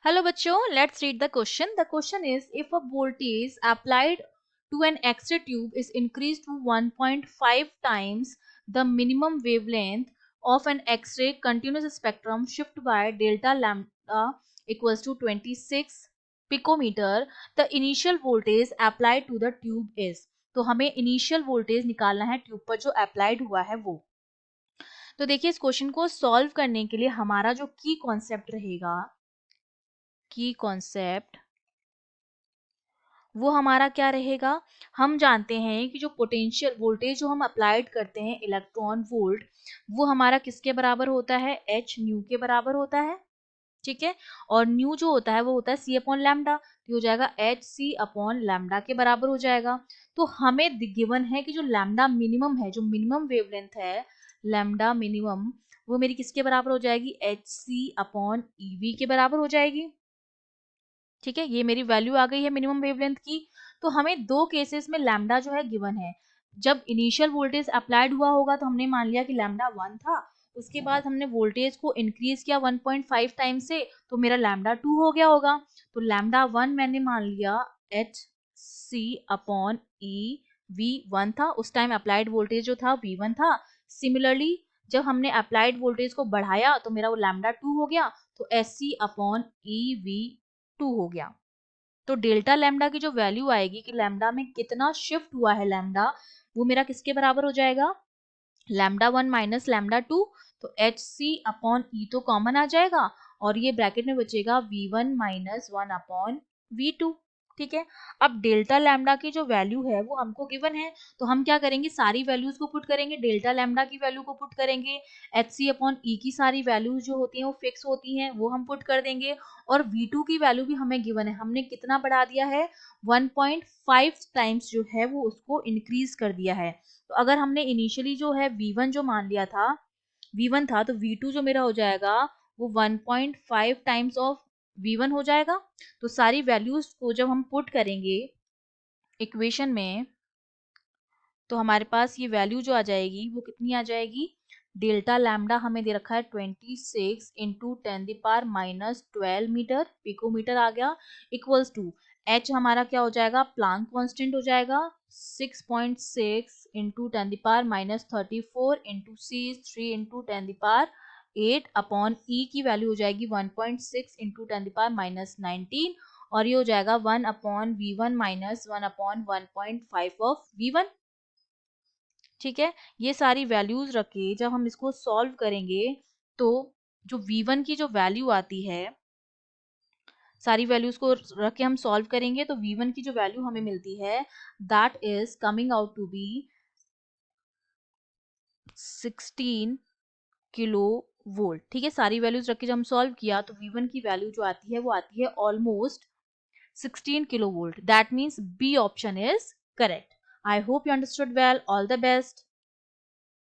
Hello बच्चों, let's read the question. The question is, if a voltage applied to an X-ray tube is increased to 1.5 times the minimum wavelength of an X-ray continuous spectrum shift by delta lambda equals to 26 picometer, the initial voltage applied to the tube is. तो हमें initial voltage निकालना है tube पर जो applied हुआ है वो. तो देखिए इस क्वेश्चन को सॉल्व करने के लिए हमारा जो की कॉन्सेप्ट रहेगा, की कॉन्सेप्ट वो हमारा क्या रहेगा. हम जानते हैं कि जो पोटेंशियल वोल्टेज जो हम अप्लाइड करते हैं इलेक्ट्रॉन वोल्ट, वो हमारा किसके बराबर होता है, एच न्यू के बराबर होता है. ठीक है, और न्यू जो होता है वो होता है सी अपॉन लैम्डा, तो हो जाएगा एच सी अपॉन लैम्डा के बराबर हो जाएगा. तो हमें गिवन है कि जो लैम्डा मिनिमम है, जो मिनिमम वेवलेंथ है लैम्डा मिनिमम, वो मेरी किसके बराबर हो जाएगी, एच सी अपॉन ईवी के बराबर हो जाएगी. ठीक है, ये मेरी वैल्यू आ गई है मिनिमम वेवलेंथ की. तो हमें दो केसेस में लैम्डा जो है गिवन है. जब इनिशियल वोल्टेज अप्लाइड हुआ होगा तो हमने मान लिया कि लैम्डा 1 था, उसके बाद हमने वोल्टेज को इंक्रीज किया 1.5 टाइम से, तो मेरा लैम्डा 2 हो गया होगा. तो लैम्डा 1 मैंने मान लिया H C upon E V 1 था, उस टाइम अप्लाइड वोल्टेज जो था V1 था. सिमिलरली जब हमने अप्लाइड वोल्टेज को बढ़ाया तो मेरा वो लैम्डा 2 हो गया, तो S C upon E V 2 हो गया. तो डेल्टा लैम्डा की जो वैल्यू आएगी कि लैम्डा में कितना शिफ्ट हुआ है लैम्डा, वो मेरा किसके बराबर हो जाएगा, लैम्डा 1 माइनस लैम्डा 2. तो एच सी अपॉन ई तो कॉमन आ जाएगा और ये ब्रैकेट में बचेगा V1 माइनस 1 अपॉन V2. ठीक है, अब डेल्टा लैम्डा की जो वैल्यू है वो हमको गिवन है, तो हम क्या करेंगे, सारी वैल्यूज को पुट करेंगे, डेल्टा लैम्डा की वैल्यू को पुट करेंगे, एच सी अपॉन ई की सारी वैल्यूज जो होती हैं वो फिक्स होती हैं, वो हम पुट कर देंगे, और V2 की वैल्यू भी हमें गिवन है, हमने कितना बढ़ा दिया है, 1.5 टाइम्स जो है वो उसको इंक्रीज कर दिया है. तो अगर हमने इनिशियली जो है V1 जो मान लिया था, V1 था, तो V2 जो मेरा हो जाएगा वो 1.5 टाइम्स ऑफ V1 हो जाएगा. तो सारी वैल्यूज को जब हम पुट करेंगे इक्वेशन में, तो हमारे पास ये वैल्यू जो आ जाएगी वो कितनी आ जाएगी, डेल्टा लैम्डा हमें दे रखा है 26 इंटू 10⁻⁻12 मीटर पिकोमीटर आ गया, इक्वल्स टू एच हमारा क्या हो जाएगा, प्लांक कांस्टेंट हो जाएगा 6.6 इंटू 10⁻34 इंटू सी 3 इंटू 10⁸ अपॉन ई की वैल्यू हो जाएगी 1.6 इंटू 10⁻19, और ये हो जाएगा 1 upon V1 minus 1 upon 1.5 of V1. ठीक है, ये सारी वैल्यूज रखे जब हम इसको सॉल्व करेंगे, तो जो V1 की जो वैल्यू आती है, सारी वैल्यूज को रख के हम सॉल्व करेंगे तो V1 की जो वैल्यू हमें मिलती है that is coming out to be 16 kilo volt. ठीक है, सारी वैल्यूज रख के जब हम सॉल्व किया तो V1 की वैल्यू जो आती है वो आती है almost 16 kilo volt. That means B option is correct. I hope you understood well. All the best.